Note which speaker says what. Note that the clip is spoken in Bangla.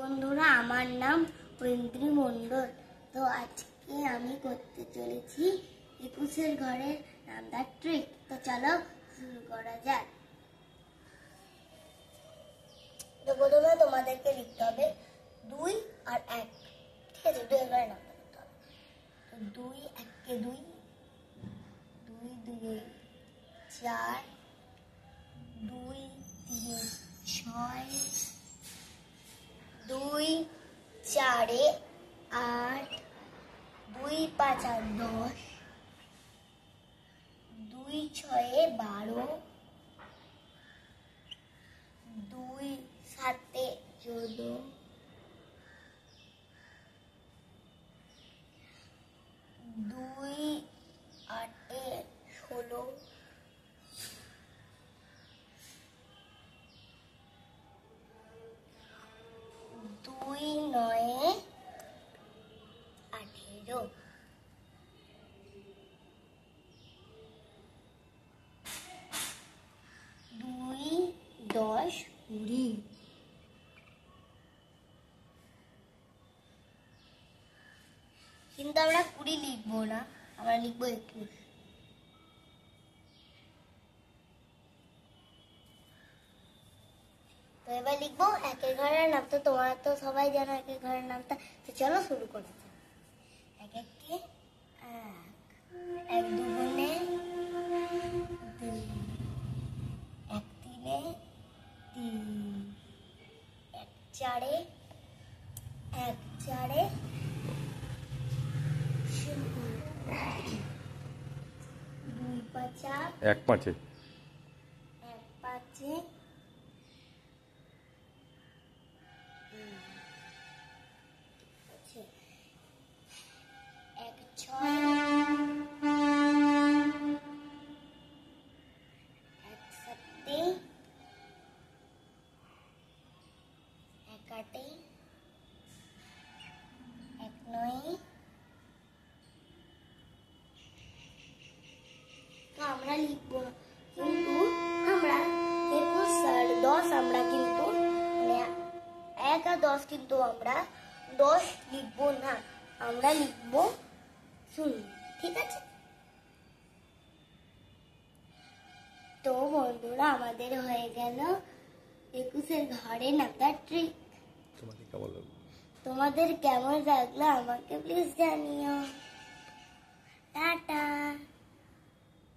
Speaker 1: বন্ধুরা, আমার নাম ঐন্দ্রী মণ্ডল। তো আজকে আমি করতে চলেছি 21 ঘরের নামদার ট্রিক। তো চলো শুরু করা যাক। তো প্রথমে তোমাদেরকে লিখতে হবে 2 আর 1। ঠিক আছে, 2 ঘরের নামটা লিখতে হবে। তো 2 1 2, 2 2 4, 2 3 6, 2 4 8, 2 5 10, 2 6 12, 2 7 14, 2 8 16, 2 9 18, 2 10 20, কিন্তু আমরা 20 লিখবো না, আমরা লিখবো 21। তো এবার লিখবো একের ঘরের নাম। তো তোমরা তো সবাই জানো একের ঘরের নামটা। তো চলো শুরু করা যাক। এক একে এক, এক দুগুণে দুই, এক তিনে তিন, এক চারে দুই পাঁচা
Speaker 2: এক পাঁচে
Speaker 1: এক ছয়, এক সাতে, এক আটে, এক নয়ে। তো আমরা লিখবো, কিন্তু আমরা 21 আর 10 আমরা কিন্তু 1 আর 10 কিন্তু আমরা 10 লিখবো না, আমরা লিখবো 0। ঠিক আছে? তো বন্ধুরা, আমাদের হয়ে গেল 21 ঘরের নামটা ট্রিক। তোমাদের কেমন লাগলো আমাকে প্লিজ জানিও। টাটা।